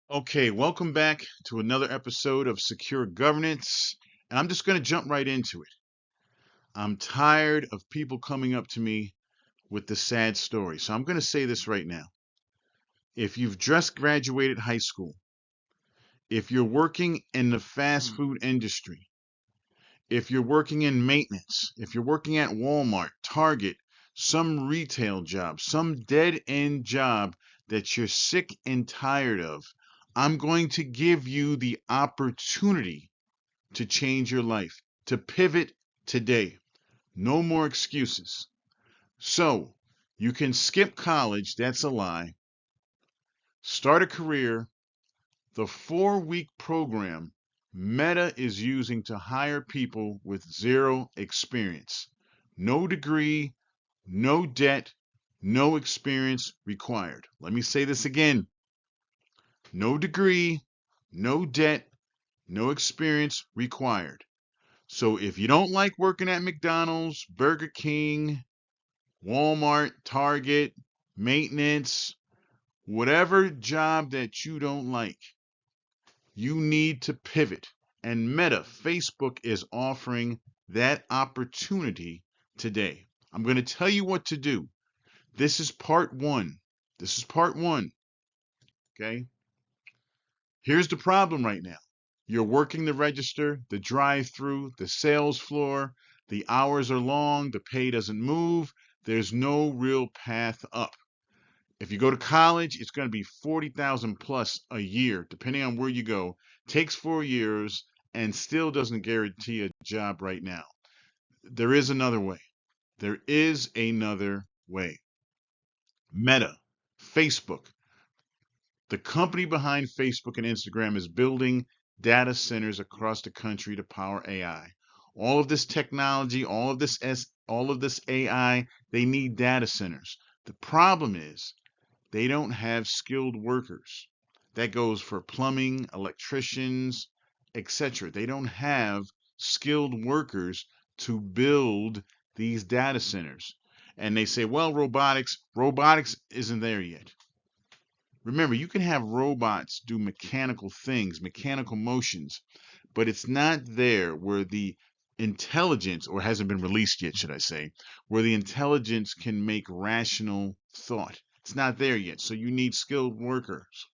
Okay, welcome back to another episode of Secure Governance. And I'm just going to jump right into it. I'm tired of people coming up to me with the sad story. So I'm going to say this right now. If you've just graduated high school, if you're working in the fast food industry, if you're working in maintenance, if you're working at Walmart, Target, some retail job, some dead end job that you're sick and tired of, I'm going to give you the opportunity to change your life, to pivot today. No more excuses. So, you can skip college, that's a lie. Start a career. The 4-week program Meta is using to hire people with zero experience. No degree, no debt, no experience required. Let me say this again. No degree, no debt, no experience required. So if you don't like working at McDonald's, Burger King, Walmart, Target, maintenance, whatever job that you don't like, you need to pivot. And Meta, Facebook is offering that opportunity today. I'm going to tell you what to do. This is part one. This is part one. Okay. Here's the problem right now. You're working the register, the drive-through, the sales floor. The hours are long, the pay doesn't move. There's no real path up. If you go to college, it's going to be 40,000 plus a year, depending on where you go. Takes 4 years and still doesn't guarantee a job right now. There is another way. There is another way. Meta, Facebook. The company behind Facebook and Instagram is building data centers across the country to power AI. All of this technology, all of this AI, they need data centers. The problem is they don't have skilled workers. That goes for plumbing, electricians, etc. They don't have skilled workers to build these data centers. And they say, well, robotics isn't there yet. Remember, you can have robots do mechanical things, mechanical motions, but it's not there where the intelligence, or hasn't been released yet, should I say, where the intelligence can make rational thought. It's not there yet. So you need skilled workers.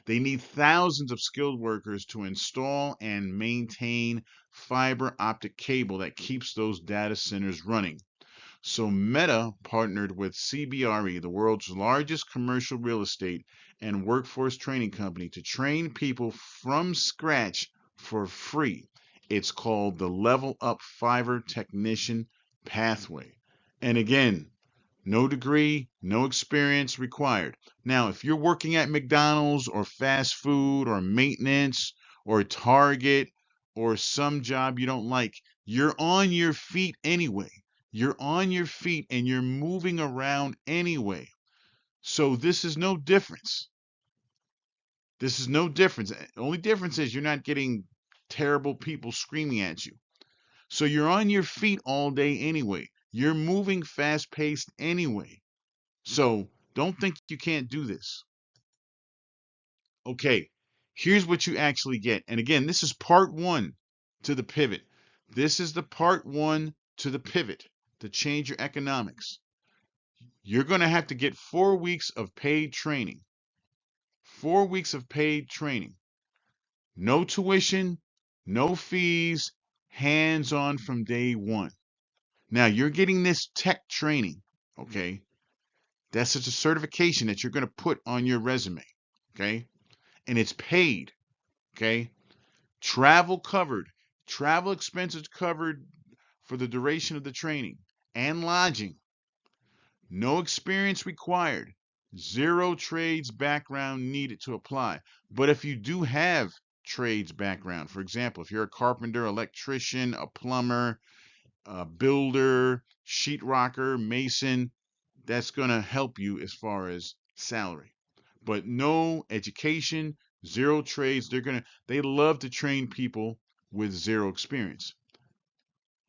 They need thousands of skilled workers to install and maintain fiber optic cable that keeps those data centers running. So Meta partnered with CBRE, the world's largest commercial real estate and workforce training company, to train people from scratch for free. It's called the LevelUp Fiber Technician Pathway. And again, no degree, no experience required. Now, if you're working at McDonald's or fast food or maintenance or Target or some job you don't like, you're on your feet anyway. You're on your feet and you're moving around anyway. So this is no difference. This is no difference. The only difference is you're not getting terrible people screaming at you. So you're on your feet all day anyway. You're moving fast paced anyway. So don't think you can't do this. Okay, here's what you actually get. And again, this is part one to the pivot. This is the part one to the pivot to change your economics. You're going to have to get 4 weeks of paid training. 4 weeks of paid training. No tuition, no fees, hands on from day one. Now, you're getting this tech training, okay? That's just a certification that you're going to put on your resume, okay? And it's paid, okay? Travel covered, travel expenses covered for the duration of the training, and lodging. No experience required. Zero trades background needed to apply. But if you do have trades background, for example, if you're a carpenter, electrician, a plumber, a builder, sheetrocker, mason, that's going to help you as far as salary. But no education, zero trades. They love to train people with zero experience.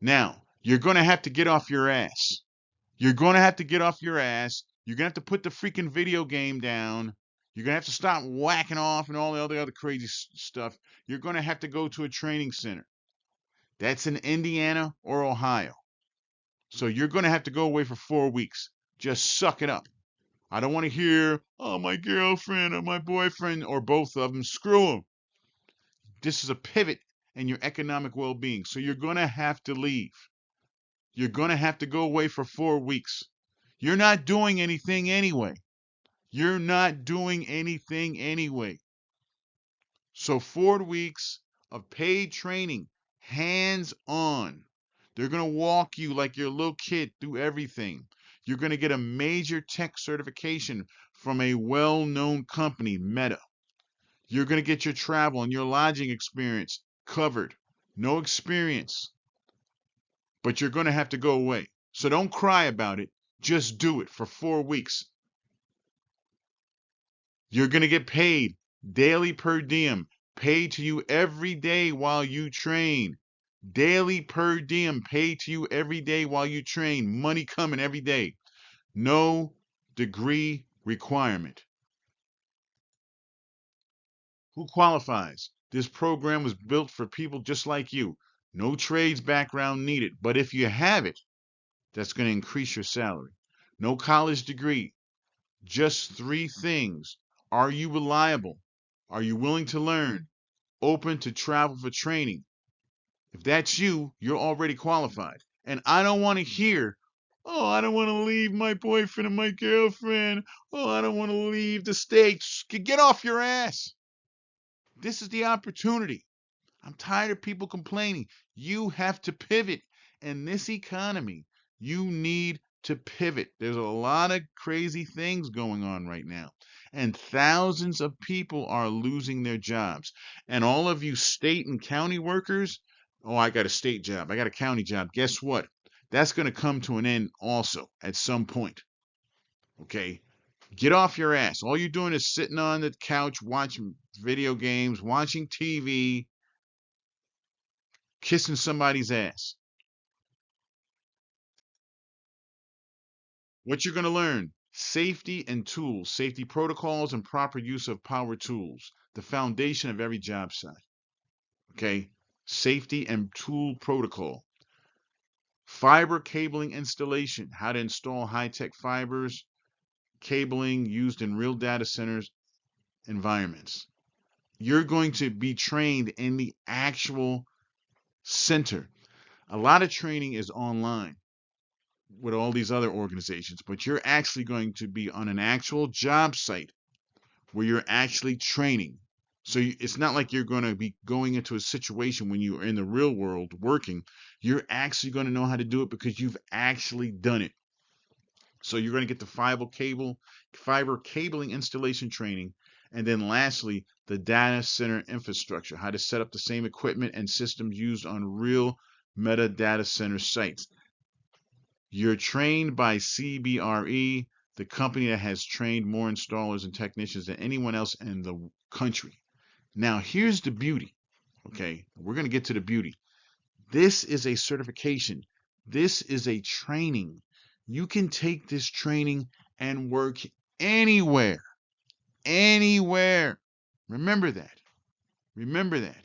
Now, you're going to have to get off your ass. You're going to have to get off your ass. You're going to have to put the freaking video game down You're going to have to stop whacking off and all the other crazy stuff. You're going to have to go to a training center. That's in Indiana or Ohio. So you're going to have to go away for 4 weeks. Just suck it up. I don't want to hear, oh, my girlfriend or my boyfriend or both of them, screw them. This is a pivot in your economic well being. So you're going to have to leave. You're going to have to go away for 4 weeks. You're not doing anything anyway. You're not doing anything anyway. So 4 weeks of paid training, hands on. They're going to walk you like you're a little kid through everything. You're going to get a major tech certification from a well-known company, Meta. You're going to get your travel and your lodging experience covered. No experience, but you're going to have to go away. So don't cry about it. Just do it for 4 weeks. You're going to get paid daily per diem, paid to you every day while you train. Daily per diem, paid to you every day while you train. Money coming every day. No degree requirement. Who qualifies? This program was built for people just like you. No trades background needed, but if you have it, that's going to increase your salary. No college degree, just 3 things. Are you reliable? Are you willing to learn? Open to travel for training? If that's you, you're already qualified. And I don't want to hear, oh, I don't want to leave my boyfriend and my girlfriend. Oh, I don't want to leave the States. Get off your ass. This is the opportunity. I'm tired of people complaining. You have to pivot. In this economy, you need to pivot. There's a lot of crazy things going on right now. And thousands of people are losing their jobs. And all of you state and county workers, oh, I got a state job. I got a county job. Guess what? That's going to come to an end also at some point. Okay? Get off your ass. All you're doing is sitting on the couch watching video games, watching TV, kissing somebody's ass. What you're going to learn: safety and tools, safety protocols, and proper use of power tools, the foundation of every job site. Okay? Safety and tool protocol. Fiber cabling installation, how to install high-tech fibers, cabling used in real data centers environments. You're going to be trained in the actual center. A lot of training is online with all these other organizations, but you're actually going to be on an actual job site where you're actually training. So it's not like you're going to be going into a situation when you're in the real world working. You're actually going to know how to do it because you've actually done it. So you're going to get the fiber cabling installation training. And then lastly, the data center infrastructure, how to set up the same equipment and systems used on real Meta data center sites. You're trained by CBRE, the company that has trained more installers and technicians than anyone else in the country. Now, here's the beauty. Okay, we're going to get to the beauty. This is a certification. This is a training. You can take this training and work anywhere. Anywhere. Remember that. Remember that.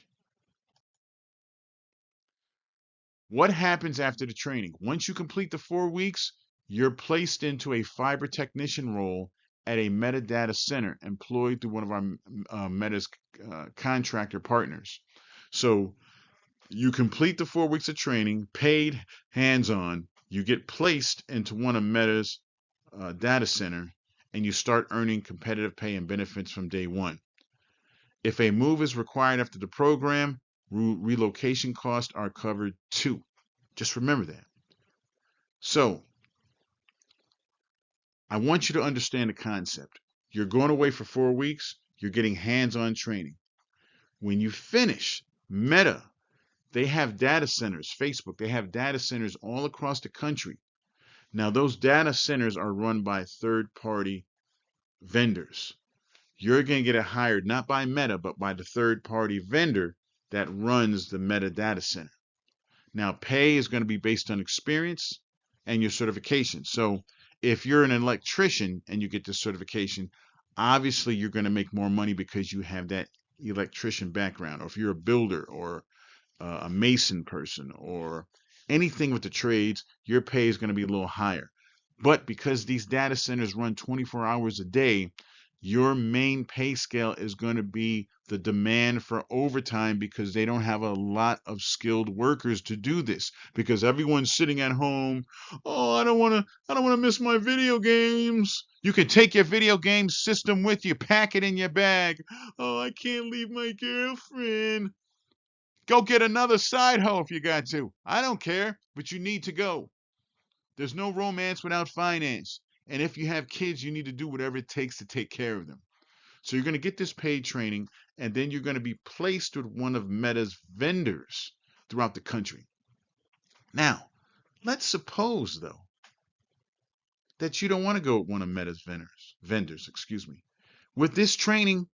What happens after the training? Once you complete the 4 weeks, you're placed into a fiber technician role at a Meta data center employed through one of our Meta's contractor partners. So you complete the 4 weeks of training, paid, hands-on. You get placed into one of Meta's data center, and you start earning competitive pay and benefits from day one. If a move is required after the program, relocation costs are covered too. Just remember that. So, I want you to understand the concept. You're going away for 4 weeks, you're getting hands-on training. When you finish, Meta, they have data centers, Facebook, they have data centers all across the country. Now, those data centers are run by third-party vendors. You're going to get hired not by Meta, but by the third-party vendor that runs the Meta data center. Now, pay is going to be based on experience and your certification. So if you're an electrician and you get this certification, Obviously you're going to make more money because you have that electrician background, or if you're a builder or a mason person or anything with the trades, your pay is going to be a little higher. But because these data centers run 24 hours a day, your main pay scale is going to be the demand for overtime, because they don't have a lot of skilled workers to do this, because everyone's sitting at home. Oh, I don't want to miss my video games. You can take your video game system with you, pack it in your bag. Oh, I can't leave my girlfriend. Go get another side hoe if you got to. I don't care, but you need to go. There's no romance without finance. And if you have kids, you need to do whatever it takes to take care of them. So you're going to get this paid training, and then you're going to be placed with one of Meta's vendors throughout the country. Now, let's suppose, though, that you don't want to go with one of Meta's vendors, excuse me. With this training,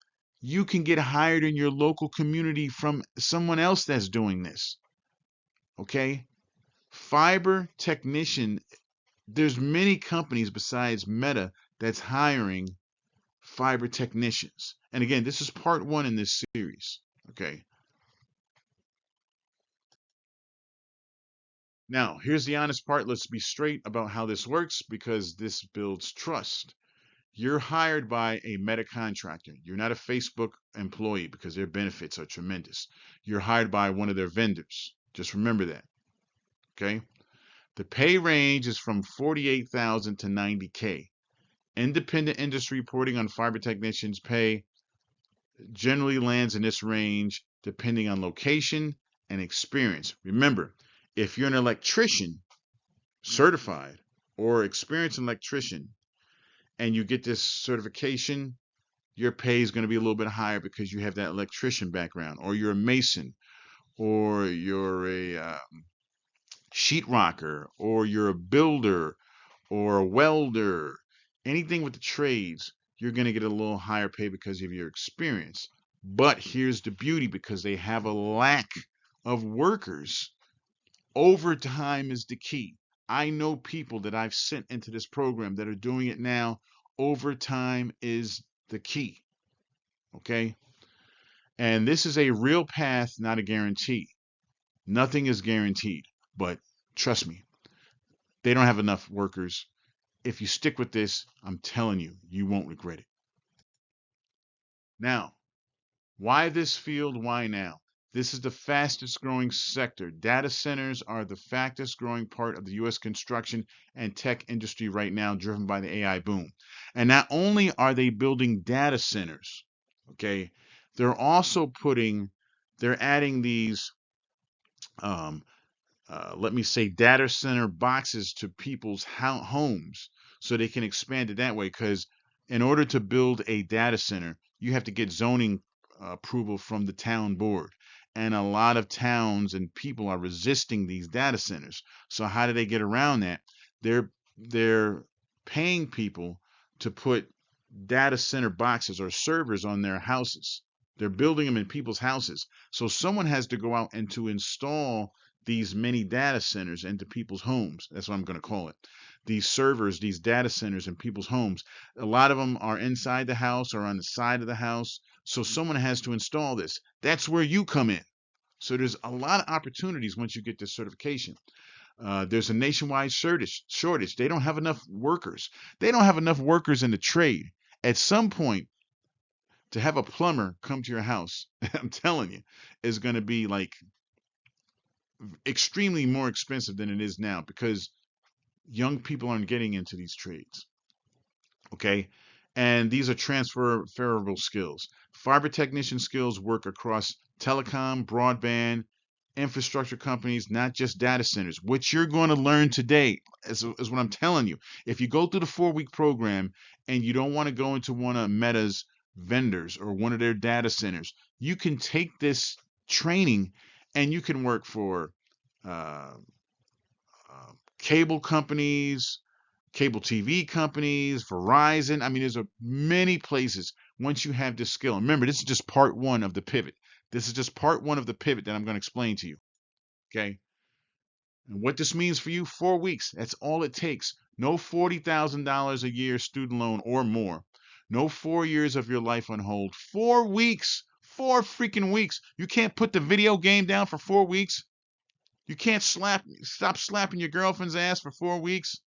you can get hired in your local community from someone else that's doing this. Okay? Fiber technician, there's many companies besides Meta that's hiring fiber technicians. And again, this is part one in this series. Okay. Now, here's the honest part. Let's be straight about how this works, because this builds trust. You're hired by a Meta contractor. You're not a Facebook employee, because their benefits are tremendous. You're hired by one of their vendors. Just remember that. Okay. The pay range is from 48,000 to 90K. Independent industry reporting on fiber technicians' pay generally lands in this range depending on location and experience. Remember, if you're an electrician, certified or experienced electrician, and you get this certification, your pay is going to be a little bit higher because you have that electrician background, or you're a mason, or you're a sheetrocker, or you're a builder, or a welder, anything with the trades, you're going to get a little higher pay because of your experience. But here's the beauty: because they have a lack of workers, overtime is the key. I know people that I've sent into this program that are doing it now. Overtime is the key. Okay? And this is a real path, not a guarantee. Nothing is guaranteed. But trust me, they don't have enough workers. If you stick with this, I'm telling you, you won't regret it. Now, why this field? Why now? This is the fastest growing sector. Data centers are the fastest growing part of the U.S. construction and tech industry right now, driven by the AI boom. And not only are they building data centers, okay, they're also they're adding these um, let me say, data center boxes to people's homes, so they can expand it that way. Because in order to build a data center, you have to get zoning approval from the town board. And a lot of towns and people are resisting these data centers. So how do they get around that? They're paying people to put data center boxes or servers on their houses. They're building them in people's houses. So someone has to go out and to install these mini data centers into people's homes. That's what I'm going to call it. These servers, these data centers in people's homes. A lot of them are inside the house or on the side of the house. So someone has to install this. That's where you come in. So there's a lot of opportunities once you get this certification. There's a nationwide shortage. They don't have enough workers. They don't have enough workers in the trade. At some point, to have a plumber come to your house, I'm telling you, is going to be like extremely more expensive than it is now, because young people aren't getting into these trades. Okay. And these are transferable skills. Fiber technician skills work across telecom, broadband, infrastructure companies, not just data centers. What you're going to learn today is what I'm telling you. If you go through the 4-week program and you don't want to go into one of Meta's vendors or one of their data centers, you can take this training and you can work for uh, cable companies, cable TV companies, Verizon. I mean, there's many places once you have this skill. And remember, this is just part one of the pivot. This is just part one of the pivot that I'm going to explain to you. Okay. And what this means for you: 4 weeks. That's all it takes. No $40,000 a year student loan or more. No 4 years of your life on hold. 4 weeks. 4 freaking weeks. You can't put the video game down for 4 weeks. You can't stop slapping your girlfriend's ass for 4 weeks.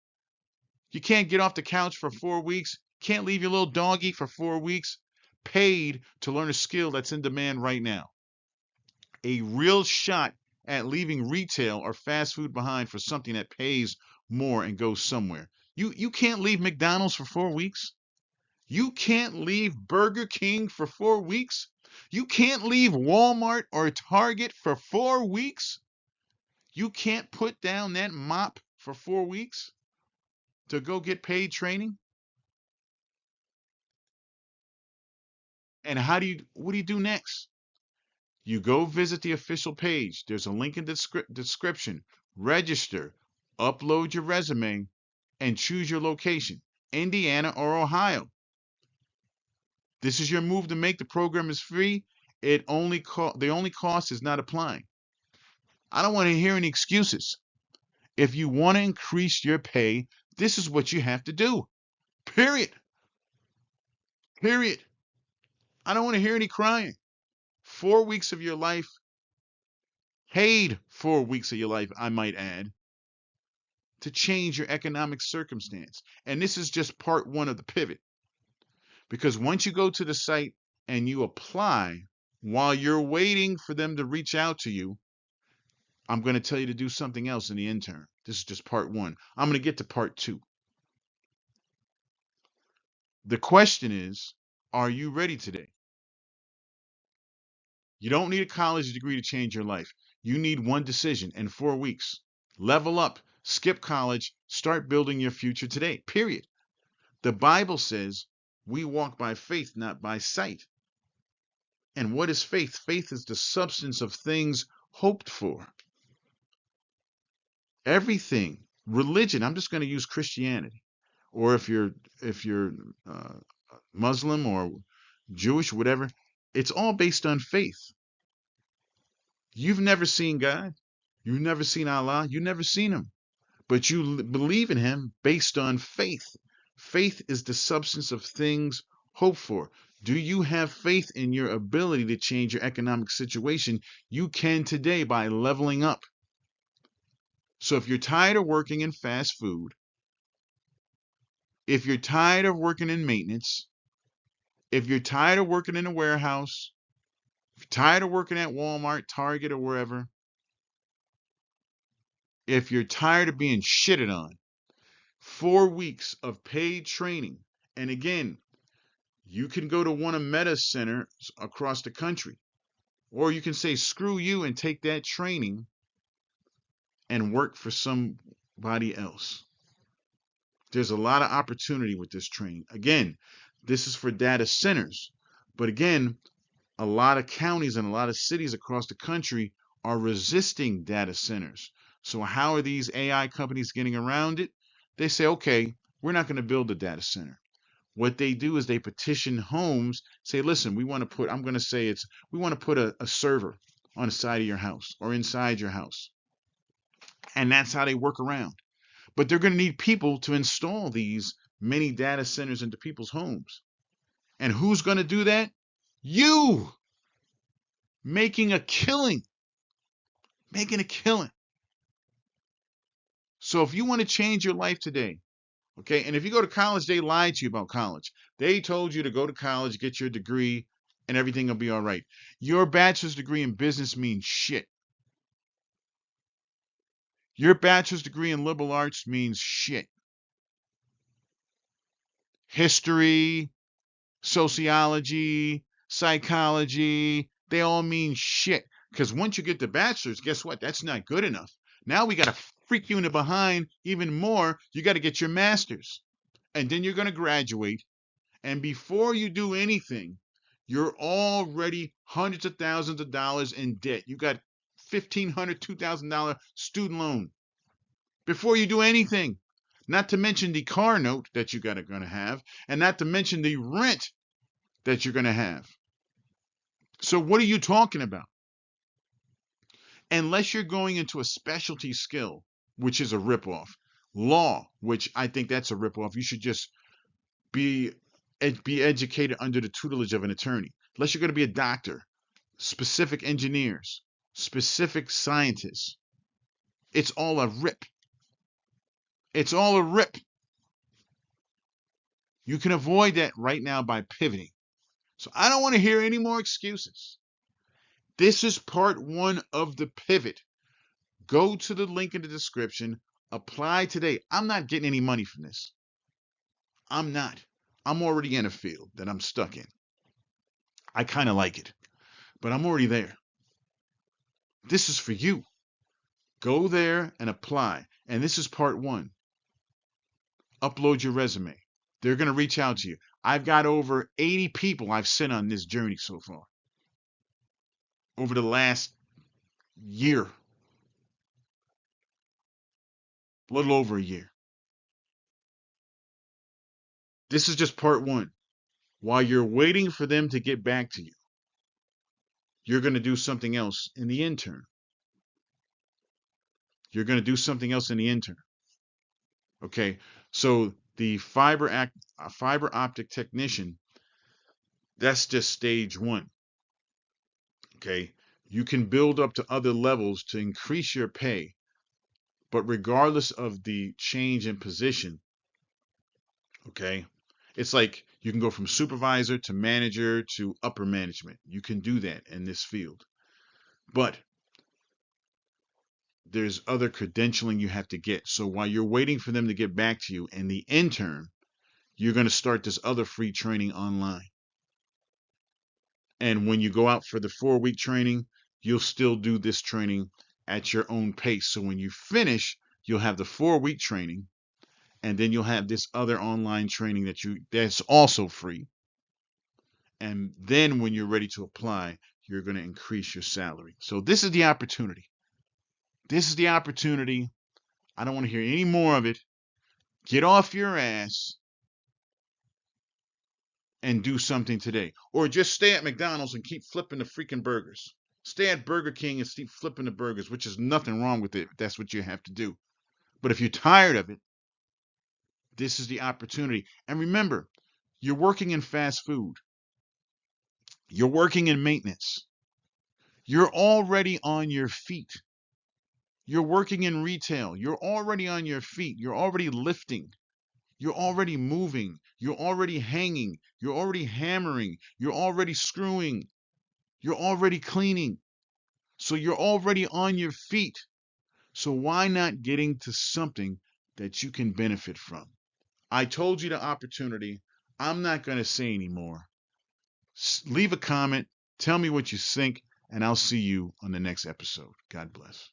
You can't get off the couch for 4 weeks. Can't leave your little doggy for 4 weeks. Paid to learn a skill that's in demand right now. A real shot at leaving retail or fast food behind for something that pays more and goes somewhere. You can't leave McDonald's for 4 weeks. You can't leave Burger King for 4 weeks. You can't leave Walmart or Target for 4 weeks. You can't put down that mop for 4 weeks to go get paid training. And what do you do next? You go visit the official page. There's a link in the description. Register, upload your resume, and choose your location, Indiana or Ohio. This is your move to make. The program is free. The only cost is not applying. I don't want to hear any excuses. If you want to increase your pay, this is what you have to do. Period. Period. I don't want to hear any crying. 4 weeks of your life, paid 4 weeks of your life, I might add, to change your economic circumstance. And this is just part one of the pivot. Because once you go to the site and you apply, while you're waiting for them to reach out to you, I'm going to tell you to do something else in the intern. This is just part one. I'm going to get to part two. The question is, are you ready today? You don't need a college degree to change your life. You need one decision in 4 weeks. Level up, skip college, start building your future today, period. The Bible says we walk by faith, not by sight. And what is faith? Faith is the substance of things hoped for. Everything, religion, I'm just going to use Christianity. Or if you're Muslim or Jewish, whatever, it's all based on faith. You've never seen God. You've never seen Allah. You've never seen him. But you believe in him based on faith. Faith is the substance of things hoped for. Do you have faith in your ability to change your economic situation? You can today by leveling up. So if you're tired of working in fast food, if you're tired of working in maintenance, if you're tired of working in a warehouse, if you're tired of working at Walmart, Target, or wherever, if you're tired of being shitted on, 4 weeks of paid training. And again, you can go to one of Meta's centers across the country, or you can say, screw you and take that training and work for somebody else. There's a lot of opportunity with this training. Again, this is for data centers. But again, a lot of counties and a lot of cities across the country are resisting data centers. So how are these AI companies getting around it? They say, okay, we're not going to build a data center. What they do is they petition homes, say, listen, we want to put, I'm going to say we want to put a server on the side of your house or inside your house. And that's how they work around. But they're going to need people to install these many data centers into people's homes. And who's going to do that? You! Making a killing. Making a killing. So if you want to change your life today, okay, and if you go to college, they lied to you about college. They told you to go to college, get your degree, and everything will be all right. Your bachelor's degree in business means shit. Your bachelor's degree in liberal arts means shit. History, sociology, psychology, they all mean shit. Because once you get the bachelor's, guess what? That's not good enough. Now we got to freak you in the behind even more. You got to get your master's. And then you're going to graduate. And before you do anything, you're already hundreds of thousands of dollars in debt. You got $1,500, $2,000 student loan. Before you do anything, not to mention the car note that you going to have, and not to mention the rent that you're going to have. So what are you talking about? Unless you're going into a specialty skill, which is a ripoff. Law, which I think that's a ripoff. You should just be be educated under the tutelage of an attorney. Unless you're going to be a doctor, specific engineers, specific scientists. It's all a rip. It's all a rip. You can avoid that right now by pivoting. So I don't want to hear any more excuses. This is part 1 of the pivot. Go to the link in the description. Apply today. I'm not getting any money from this. I'm not. I'm already in a field that I'm stuck in. I kind of like it, but I'm already there. This is for you. Go there and apply. And this is part 1. Upload your resume. They're going to reach out to you. I've got over 80 people I've sent on this journey so far. Over the last year. A little over a year. This is just part 1. While you're waiting for them to get back to you, you're going to do something else in the intern. You're going to do something else in the intern. Okay, so the fiber optic technician, that's just stage 1. Okay, you can build up to other levels to increase your pay, but regardless of the change in position, okay, it's like you can go from supervisor to manager to upper management. You can do that in this field, but there's other credentialing you have to get. So while you're waiting for them to get back to you and the intern, you're going to start this other free training online. And when you go out for the 4-week training, you'll still do this training at your own pace. So when you finish, you'll have the 4-week training, and then you'll have this other online training that's also free. And then when you're ready to apply, you're going to increase your salary. So this is the opportunity. This is the opportunity. I don't want to hear any more of it. Get off your ass and do something today. Or just stay at McDonald's and keep flipping the freaking burgers. Stay at Burger King and keep flipping the burgers, which is nothing wrong with it. That's what you have to do. But if you're tired of it, this is the opportunity. And remember, you're working in fast food. You're working in maintenance. You're already on your feet. You're working in retail. You're already on your feet. You're already lifting. You're already moving. You're already hanging. You're already hammering. You're already screwing. You're already cleaning. So you're already on your feet. So why not getting to something that you can benefit from? I told you the opportunity. I'm not going to say anymore. Leave a comment. Tell me what you think, and I'll see you on the next episode. God bless.